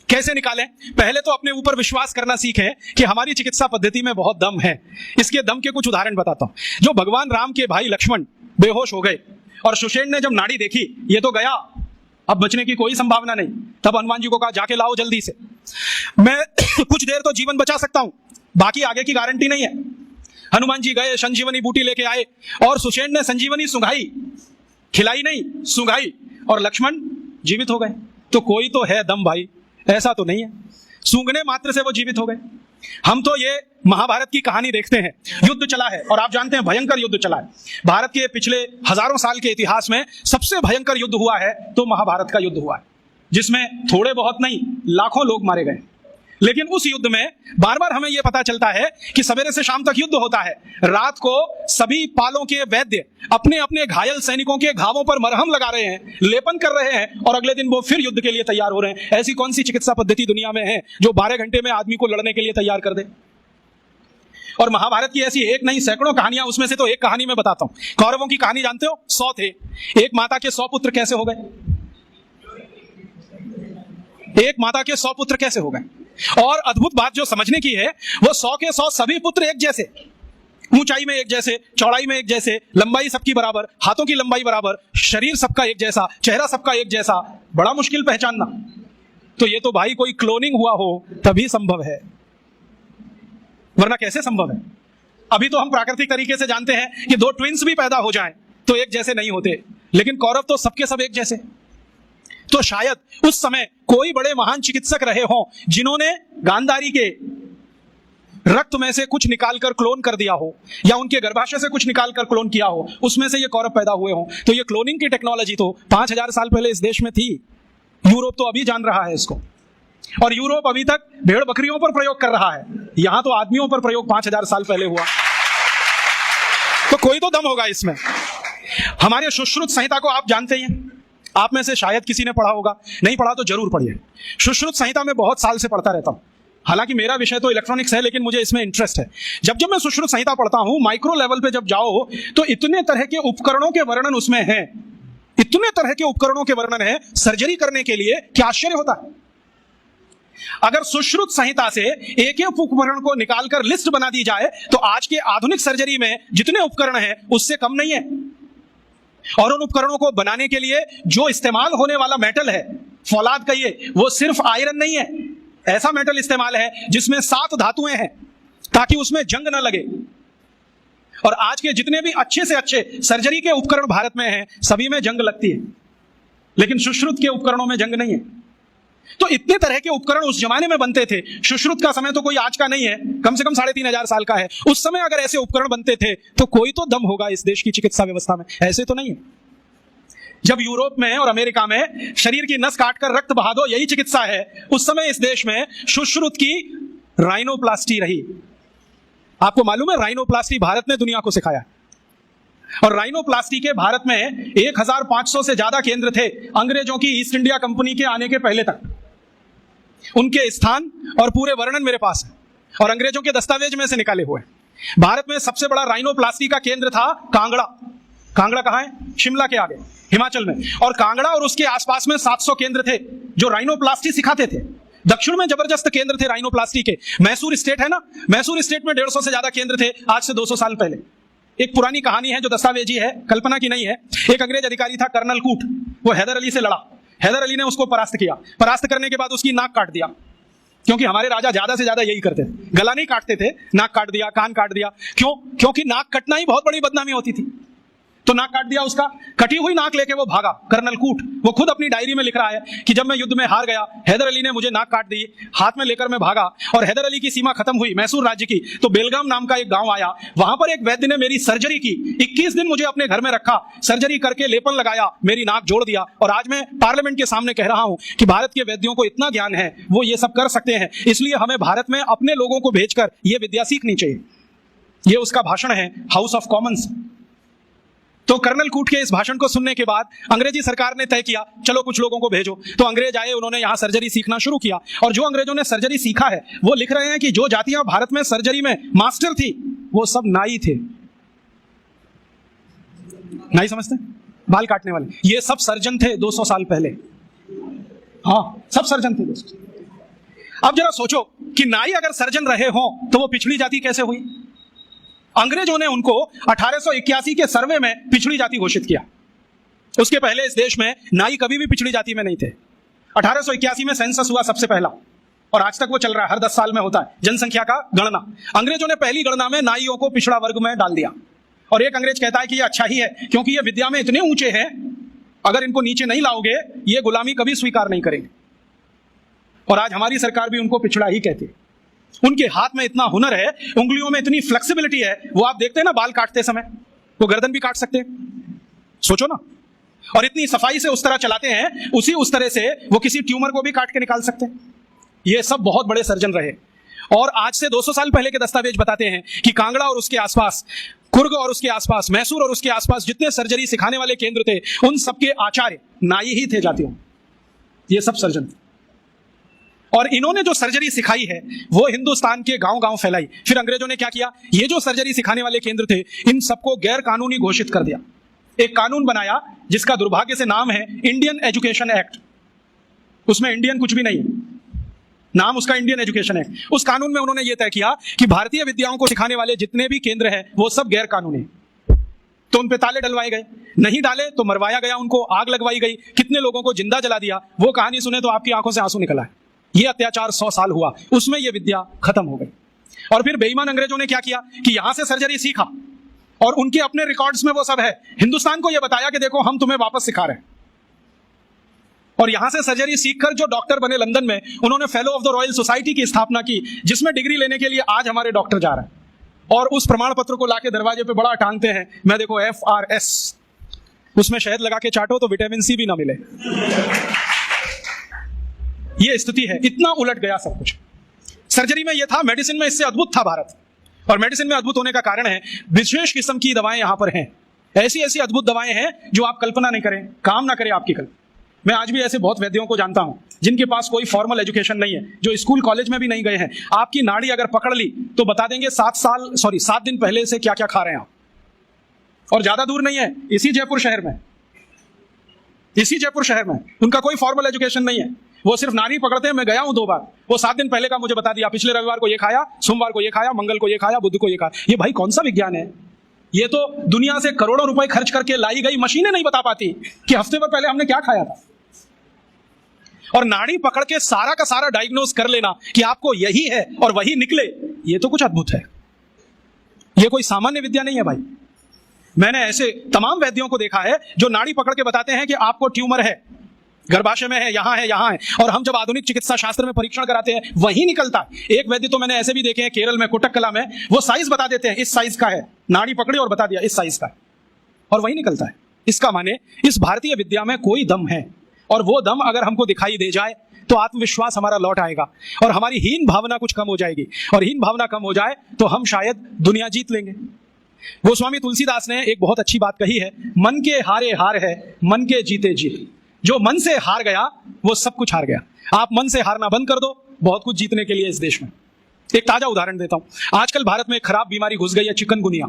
कैसे निकालें? पहले तो अपने ऊपर विश्वास करना सीखें कि हमारी चिकित्सा पद्धति में बहुत दम है। इसके दम के कुछ उदाहरण बताता हूं। जो भगवान राम के भाई लक्ष्मण बेहोश हो गए और सुषेण ने जब नाड़ी देखी, ये तो गया, अब बचने की कोई संभावना नहीं, तब हनुमान जी को कहा जाके लाओ जल्दी से, मैं कुछ देर तो जीवन बचा सकता हूं, बाकी आगे की गारंटी नहीं है। हनुमान जी गए, संजीवनी बूटी लेके आए और सुषेण ने संजीवनी सुंघाई, खिलाई नहीं, सुंघाई, और लक्ष्मण जीवित हो गए। तो कोई तो है दम भाई, ऐसा तो नहीं है सूंघने मात्र से वो जीवित हो गए। हम तो ये महाभारत की कहानी देखते हैं, युद्ध चला है और आप जानते हैं भयंकर युद्ध चला है। भारत के पिछले हजारों साल के इतिहास में सबसे भयंकर युद्ध हुआ है तो महाभारत का युद्ध हुआ है, जिसमें थोड़े बहुत नहीं लाखों लोग मारे गए। लेकिन उस युद्ध में बार बार हमें यह पता चलता है कि सवेरे से शाम तक युद्ध होता है, रात को सभी पालों के वैद्य अपने अपने घायल सैनिकों के घावों पर मरहम लगा रहे हैं, लेपन कर रहे हैं, और अगले दिन वो फिर युद्ध के लिए तैयार हो रहे हैं। ऐसी कौन सी चिकित्सा पद्धति दुनिया में है जो 12 घंटे में आदमी को लड़ने के लिए तैयार कर दे? और महाभारत की ऐसी एक नहीं सैकड़ों कहानियां, उसमें से तो एक कहानी मैं बताता हूं। कौरवों की कहानी जानते हो? 100 थे, एक माता के 100 पुत्र कैसे हो गए? एक माता के 100 पुत्र कैसे हो गए? और अद्भुत बात जो समझने की है, वो 100 के 100 सभी पुत्र एक जैसे, ऊंचाई में एक जैसे, चौड़ाई में एक जैसे, लंबाई सबकी बराबर, हाथों की लंबाई बराबर, शरीर सबका एक जैसा, चेहरा सबका एक जैसा। बड़ा मुश्किल पहचानना। तो ये तो भाई कोई क्लोनिंग हुआ हो तभी संभव है, वरना कैसे संभव है? अभी तो हम प्राकृतिक तरीके से जानते हैं कि 2 ट्विंस भी पैदा हो जाएं तो एक जैसे नहीं होते, लेकिन कौरव तो सबके सब एक जैसे। तो शायद उस समय कोई बड़े महान चिकित्सक रहे हों जिन्होंने गांधारी के रक्त में से कुछ निकालकर क्लोन कर दिया हो, या उनके गर्भाशय से कुछ निकालकर क्लोन किया हो, उसमें से ये कौरव पैदा हुए हों। तो ये क्लोनिंग की टेक्नोलॉजी तो 5000 साल पहले इस देश में थी। यूरोप तो अभी जान रहा है इसको, और यूरोप अभी तक भेड़ बकरियों पर प्रयोग कर रहा है, यहां तो आदमियों पर प्रयोग 5000 साल पहले हुआ। तो कोई तो दम होगा इसमें। हमारे सुश्रुत संहिता को आप जानते हैं, आप में से शायद किसी ने पढ़ा होगा, नहीं पढ़ा तो जरूर पढ़िए। सुश्रुत संहिता में बहुत साल से पढ़ता रहता हूं, हालांकि मेरा विषय तो इलेक्ट्रॉनिक्स है, लेकिन मुझे इसमें इंटरेस्ट है। जब जब मैं सुश्रुत संहिता पढ़ता हूं, माइक्रो लेवल पे जब जाओ तो इतने तरह के उपकरणों के वर्णन उसमें है, इतने तरह के उपकरणों के वर्णन है सर्जरी करने के लिए, क्या आश्चर्य होता है। अगर सुश्रुत संहिता से एक एक उपकरण को निकालकर लिस्ट बना दी जाए तो आज के आधुनिक सर्जरी में जितने उपकरण हैं उससे कम नहीं है। और उन उपकरणों को बनाने के लिए जो इस्तेमाल होने वाला मेटल है, फौलाद कहिए, वो सिर्फ आयरन नहीं है, ऐसा मेटल इस्तेमाल है जिसमें 7 धातुएं हैं ताकि उसमें जंग ना लगे। और आज के जितने भी अच्छे से अच्छे सर्जरी के उपकरण भारत में हैं, सभी में जंग लगती है, लेकिन सुश्रुत के उपकरणों में जंग नहीं है। तो इतने तरह के उपकरण उस जमाने में बनते थे। सुश्रुत का समय तो कोई आज का नहीं है, कम से कम 3500 साल का है। उस समय अगर ऐसे उपकरण बनते थे तो कोई तो दम होगा इस देश की चिकित्सा व्यवस्था में, ऐसे तो नहीं है। जब यूरोप में और अमेरिका में शरीर की नस काटकर रक्त बहा दो यही चिकित्सा है, उस समय इस देश में सुश्रुत की राइनोप्लास्टी रही। आपको मालूम है राइनोप्लास्टी भारत ने दुनिया को सिखाया, और राइनोप्लास्टी के भारत में 1500 से ज्यादा केंद्र थे अंग्रेजों की ईस्ट इंडिया कंपनी के आने के पहले तक। उनके स्थान और पूरे वर्णन मेरे पास है, और अंग्रेजों के दस्तावेज में से निकाले हुए। भारत में सबसे बड़ा राइनोप्लास्टी का केंद्र था कांगड़ा। कांगड़ा कहां है? शिमला के आगे, हिमाचल में। और कांगड़ा और उसके आसपास में 700 केंद्र थे जो राइनोप्लास्टी सिखाते थे। दक्षिण में जबरदस्त केंद्र थे राइनोप्लास्टी के। मैसूर स्टेट है ना, मैसूर स्टेट में 150 से ज्यादा केंद्र थे आज से 200 साल पहले। एक पुरानी कहानी है जो दस्तावेजी है, कल्पना की नहीं है। एक अंग्रेज अधिकारी था कर्नल कूट, वो हैदर अली से लड़ा, हैदर अली ने उसको परास्त किया। परास्त करने के बाद उसकी नाक काट दिया, क्योंकि हमारे राजा ज्यादा से ज्यादा यही करते थे, गला नहीं काटते थे, नाक काट दिया, कान काट दिया। क्यों? क्योंकि नाक कटना ही बहुत बड़ी बदनामी होती थी। तो नाक काट दिया उसका, कटी हुई नाक लेके वो भागा कर्नल कूट। वो खुद अपनी डायरी में लिख रहा है कि जब मैं युद्ध में हार गया, हैदर अली ने मुझे नाक काट दी, हाथ में लेकर मैं भागा, और हैदर अली की सीमा खत्म हुई मैसूर राज्य की, तो बेलगाम नाम का एक गांव आया, वहां पर एक वैद्य ने मेरी सर्जरी की। 21 दिन मुझे अपने घर में रखा, सर्जरी करके लेपन लगाया, मेरी नाक जोड़ दिया, और आज मैं पार्लियामेंट के सामने कह रहा हूं कि भारत के वैद्यों को इतना ज्ञान है, वो ये सब कर सकते हैं। इसलिए हमें भारत में अपने लोगों को भेजकर ये विद्या सीखनी चाहिए। ये उसका भाषण है हाउस ऑफ कॉमन्स। तो कर्नल कूट के इस भाषण को सुनने के बाद अंग्रेजी सरकार ने तय किया, चलो कुछ लोगों को भेजो। तो अंग्रेज आए, उन्होंने यहां सर्जरी सीखना शुरू किया, और जो अंग्रेजों ने सर्जरी सीखा है वो लिख रहे हैं कि जो जातियां भारत में सर्जरी में मास्टर थी वो सब नाई थे। नाई समझते? बाल काटने वाले, ये सब सर्जन थे 200 साल पहले। हाँ, सब सर्जन थे दोस्तों। अब जरा सोचो कि नाई अगर सर्जन रहे हो तो वो पिछड़ी जाति कैसे हुई? अंग्रेजों ने उनको 1881 के सर्वे में पिछड़ी जाति घोषित किया। उसके पहले इस देश में नाई कभी भी पिछड़ी जाति में नहीं थे। 1881 में सेंसस हुआ सबसे पहला, और आज तक वो चल रहा है, हर 10 साल में होता है जनसंख्या का गणना। अंग्रेजों ने पहली गणना में नाइयों को पिछड़ा वर्ग में डाल दिया, और एक अंग्रेज कहता है कि ये अच्छा ही है क्योंकि ये विद्या में इतने ऊंचे हैं, अगर इनको नीचे नहीं लाओगे ये गुलामी कभी स्वीकार नहीं करेंगे। और आज हमारी सरकार भी उनको पिछड़ा ही कहती है। उनके हाथ में इतना हुनर है, उंगलियों में इतनी फ्लेक्सिबिलिटी है, वो आप देखते हैं ना बाल काटते समय, वो गर्दन भी काट सकते हैं, सोचो ना। और इतनी सफाई से उस तरह चलाते हैं, उस तरह से वो किसी ट्यूमर को भी काट के निकाल सकते हैं। ये सब बहुत बड़े सर्जन रहे। और आज से 200 साल पहले के दस्तावेज बताते हैं कि कांगड़ा और उसके आसपास, कुर्ग और उसके आसपास, मैसूर और उसके आसपास जितने सर्जरी सिखाने वाले केंद्र थे, उन सबके आचार्य नाई ही थे जातियों। ये सब सर्जन थे। और इन्होंने जो सर्जरी सिखाई है वो हिंदुस्तान के गांव-गांव फैलाई। फिर अंग्रेजों ने क्या किया, ये जो सर्जरी सिखाने वाले केंद्र थे, इन सबको गैर कानूनी घोषित कर दिया। एक कानून बनाया जिसका दुर्भाग्य से नाम है इंडियन एजुकेशन एक्ट। उसमें इंडियन कुछ भी नहीं है, नाम उसका इंडियन एजुकेशन है। उस कानून में उन्होंने ये तय किया कि भारतीय विद्याओं को सिखाने वाले जितने भी केंद्र हैं वो सब गैर कानूनी है। तो उन पे ताले डलवाए गए, नहीं डाले तो मरवाया गया, उनको आग लगवाई गई, कितने लोगों को जिंदा जला दिया। वो कहानी सुने तो आपकी आंखों से आंसू निकल आए। ये अत्याचार 100 साल हुआ, उसमें ये विद्या खत्म हो गई। और फिर बेईमान अंग्रेजों ने क्या किया कि यहां से सर्जरी सीखा, और उनके अपने रिकॉर्ड्स में वो सब है। हिंदुस्तान को यह बताया कि देखो हम तुम्हें वापस सिखा रहे हैं। और यहां से सर्जरी सीखकर जो डॉक्टर बने लंदन में, उन्होंने fellow of the royal society की स्थापना की, जिसमें डिग्री लेने के लिए आज हमारे डॉक्टर जा रहे हैं। और उस प्रमाण पत्र को लाके दरवाजे पे बड़ा टांगते हैं। मैं देखो FRS, उसमें शहद लगा के चाटो तो विटामिन C भी ना मिले। ये स्थिति है, इतना उलट गया सब कुछ। सर्जरी में ये था, मेडिसिन में इससे अद्भुत था भारत। और मेडिसिन में अद्भुत होने का कारण है विशेष किस्म की दवाएं यहां पर हैं। ऐसी ऐसी अद्भुत दवाएं हैं जो आप कल्पना नहीं करें, काम ना करें आपकी कल्पना। मैं आज भी ऐसे बहुत वैद्यों को जानता हूं जिनके पास कोई फॉर्मल एजुकेशन नहीं है, जो स्कूल कॉलेज में भी नहीं गए हैं। आपकी नाड़ी अगर पकड़ ली तो बता देंगे 7 दिन पहले से क्या क्या खा रहे हैं आप। और ज्यादा दूर नहीं है, इसी जयपुर शहर में उनका कोई फॉर्मल एजुकेशन नहीं है। वो सिर्फ नाड़ी पकड़ते हैं। मैं गया हूं 2 बार, वो 7 दिन पहले का मुझे बता दिया, पिछले रविवार को ये खाया, सोमवार को ये खाया, मंगल को ये खाया, बुध को ये खाया। ये भाई कौन सा विज्ञान है? ये तो दुनिया से करोड़ों रुपए खर्च करके लाई गई मशीनें नहीं बता पाती कि हफ्ते भर पहले हमने क्या खाया था। और नाड़ी पकड़ के सारा का सारा डायग्नोज कर लेना कि आपको यही है और वही निकले, ये तो कुछ अद्भुत है। ये कोई सामान्य विद्या नहीं है भाई। मैंने ऐसे तमाम वैद्यों को देखा है जो नाड़ी पकड़ के बताते हैं कि आपको ट्यूमर है, गर्भाशय में है, यहां है, यहां है। और हम जब आधुनिक चिकित्सा शास्त्र में परीक्षण कराते हैं वही निकलता है। एक वैद्य तो मैंने ऐसे भी देखे हैं केरल में, कोटक्कला में, वो साइज बता देते हैं, इस साइज का है, नाड़ी पकड़ी और बता दिया इस साइज का है, और वही निकलता है। इसका माने इस भारतीय विद्या में कोई दम है, और वो दम अगर हमको दिखाई दे जाए तो आत्मविश्वास हमारा लौट आएगा और हमारी हीन भावना कुछ कम हो जाएगी। और हीन भावना कम हो जाए तो हम शायद दुनिया जीत लेंगे। गोस्वामी तुलसीदास ने एक बहुत अच्छी बात कही है, मन के हारे हार है, मन के जीते जीत। जो मन से हार गया वो सब कुछ हार गया। आप मन से हारना बंद कर दो, बहुत कुछ जीतने के लिए इस देश में। एक ताजा उदाहरण देता हूं। आजकल भारत में एक खराब बीमारी घुस गई है, चिकनगुनिया।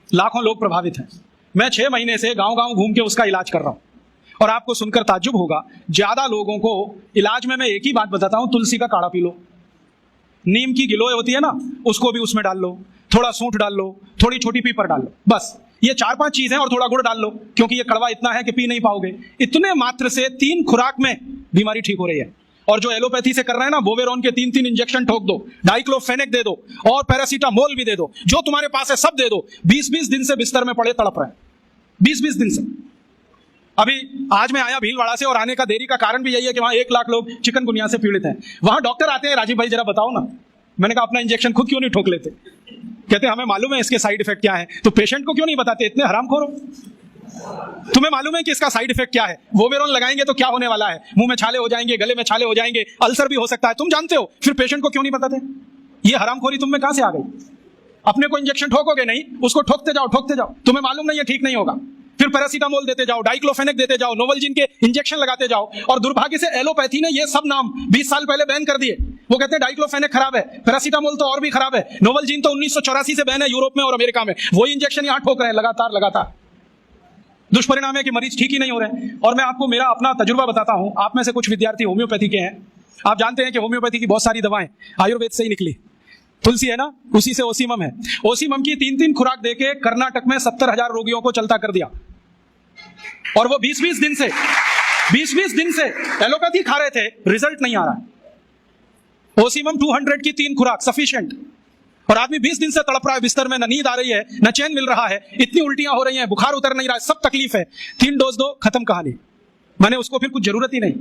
लाखों लोग प्रभावित हैं। मैं 6 महीने से गांव-गांव घूम के उसका इलाज कर रहा हूं, और आपको सुनकर ताज्जुब होगा, ज्यादा लोगों को इलाज में मैं एक ही बात बताता हूं, तुलसी का काढ़ा पी लो, नीम की गिलोय होती है ना, उसको भी उसमें डाल लो, थोड़ा सूंठ डाल लो, थोड़ी छोटी पीपर डाल लो, बस ये 4-5 चीजें, और थोड़ा गुड़ डाल लो, क्योंकि ये कड़वा इतना है कि पी नहीं पाओगे। इतने मात्र से 3 खुराक में बीमारी ठीक हो रही है। और जो एलोपैथी से कर रहे हैं ना, बोवेरोन के 3-3 इंजेक्शन ठोक दो, डाइक्लोफेनेक दे दो, और पैरासीटामोल भी दे दो, जो तुम्हारे पास है सब दे दो। 20-20 दिन से बिस्तर में पड़े तड़प रहे हैं, 20-20 दिन से। अभी आज मैं आया भीलवाड़ा से, और आने का देरी का कारण भी यही है कि वहां 1 लाख लोग चिकनगुनिया से पीड़ित हैं। वहां डॉक्टर आते हैं, राजीव भाई जरा बताओ ना। मैंने कहा अपना इंजेक्शन खुद क्यों नहीं ठोक लेते? कहते हमें मालूम है इसके साइड इफेक्ट क्या है। तो पेशेंट को क्यों नहीं बताते? इतने हरामखोर हो। तुम्हें मालूम है कि इसका साइड इफेक्ट क्या है? वोवेरोन लगाएंगे तो क्या होने वाला है? मुंह में छाले हो जाएंगे, गले में छाले हो जाएंगे, अल्सर भी हो सकता है, तुम जानते हो। फिर पेशेंट को क्यों नहीं बताते? ये हरामखोरी तुम में कहां से आ गई? अपने को इंजेक्शन ठोकोगे नहीं, उसको ठोकते जाओ। तुम्हें मालूम नहीं है ठीक नहीं होगा, फिर पैरासीटामोल देते जाओ, डाइक्लोफेनेक देते जाओ, नोवलजीन के इंजेक्शन लगाते जाओ। और दुर्भाग्य से एलोपैथी ने ये सब नाम 20 साल पहले बैन कर दिए। वो कहते हैं डाइक्लोफेनेक खराब है, पैरासीटामोल तो और भी खराब है, नोवलजीन तो 1984 से बैन है यूरोप में और अमेरिका में। वही इंजेक्शन यहां ठोक रहे हैं लगातार। दुष्परिणाम है कि मरीज ठीक ही नहीं हो रहे हैं। और मैं आपको मेरा अपना तजुर्बा बताता हूं। आप में से कुछ विद्यार्थी होम्योपैथी के हैं, आप जानते हैं कि होम्योपैथी की बहुत सारी दवाएं आयुर्वेद से ही निकली। तुलसी है ना, उसी से ओसीमम है। ओसीमम की 3-3 खुराक देके कर्नाटक में 70,000 रोगियों को चलता कर दिया। और वो 20-20 दिन से एलोपैथी खा रहे थे, रिजल्ट नहीं आ रहा। ओसीमम 200 की 3 खुराक सफिशिएंट। और आदमी 20 दिन से तड़प रहा है बिस्तर में, न नींद आ रही है, न चैन मिल रहा है, इतनी उल्टियां हो रही हैं, बुखार उतर नहीं रहा है, सब तकलीफ है। 3 डोज दो, खत्म कहानी। मैंने उसको फिर कुछ जरूरत ही नहीं।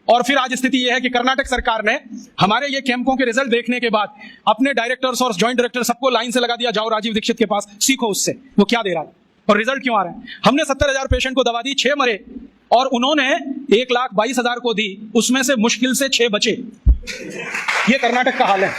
और फिर आज स्थिति यह है कि कर्नाटक सरकार ने हमारे ये कैंपों के रिजल्ट देखने के बाद अपने डायरेक्टर्स और जॉइंट डायरेक्टर सबको लाइन से लगा दिया, जाओ राजीव दीक्षित के पास, सीखो उससे वो क्या दे रहा है और रिजल्ट क्यों आ रहा है। हमने 70,000 पेशेंट को दवा दी, 6 मरे, और उन्होंने 1,22,000 को दी, उसमें से मुश्किल से 6 बचे। ये कर्नाटक का हाल है।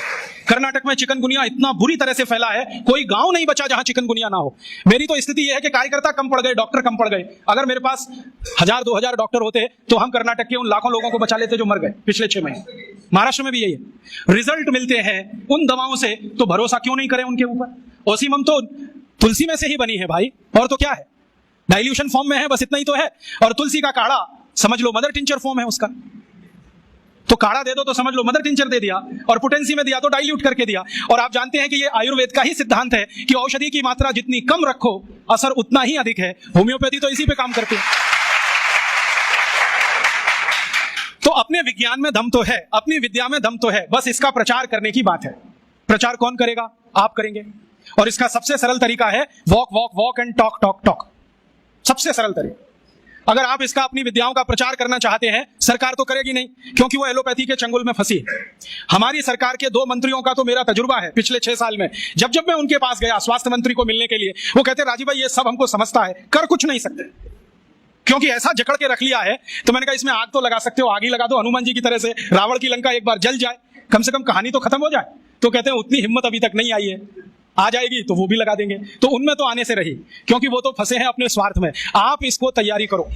कर्नाटक में चिकनगुनिया इतना बुरी तरह से फैला है, कोई गांव नहीं बचा जहां चिकनगुनिया ना हो। मेरी तो स्थिति यह है कि कार्यकर्ता कम पड़ गए, डॉक्टर कम पड़ गए। अगर मेरे पास 1,000-2,000 डॉक्टर होते तो हम कर्नाटक के उन लाखों लोगों को बचा लेते जो मर गए पिछले 6 महीने। महाराष्ट्र में भी यही है। रिजल्ट मिलते हैं उन दवाओं से, तो भरोसा क्यों नहीं करें उनके ऊपर। ओसीमम तो तुलसी में से ही बनी है भाई, और तो क्या है, डाइल्यूशन फॉर्म में है, बस इतना ही तो है। और तुलसी का काढ़ा समझ लो मदर टिंचर फॉर्म है उसका। तो काढ़ा दे दो तो समझ लो मदर टिंचर दे दिया, और पोटेंसी में दिया तो डाइल्यूट करके दिया। और आप जानते हैं कि ये आयुर्वेद का ही सिद्धांत है कि औषधि की मात्रा जितनी कम रखो, असर उतना ही अधिक है। होम्योपैथी तो इसी पे काम करती है। तो अपने विज्ञान में दम तो है, अपनी विद्या में दम तो है, बस इसका प्रचार करने की बात है। प्रचार कौन करेगा? आप करेंगे। और इसका सबसे सरल तरीका है walk walk walk and talk talk talk. सबसे सरल तरीका। अगर आप इसका अपनी विद्याओं का प्रचार करना चाहते हैं, सरकार तो करेगी नहीं, क्योंकि वो एलोपैथी के चंगुल में फंसी है। हमारी सरकार के 2 मंत्रियों का तो मेरा तजुर्बा है पिछले 6 साल में। जब जब मैं उनके पास गया स्वास्थ्य मंत्री को मिलने के लिए, वो कहते राजीव भाई ये सब हमको समझता है, कर कुछ नहीं सकते, क्योंकि ऐसा जकड़ के रख लिया है। तो मैंने कहा इसमें आग तो लगा सकते हो, आग ही लगा दो हनुमान जी की तरह से, रावण की लंका एक बार जल जाए, कम से कम कहानी तो खत्म हो जाए। तो कहते हैं उतनी हिम्मत अभी तक नहीं आई है, आ जाएगी तो वो भी लगा देंगे। तो उनमें तो आने से रही, क्योंकि वो तो फंसे हैं अपने स्वार्थ में। आप इसको तैयारी करो।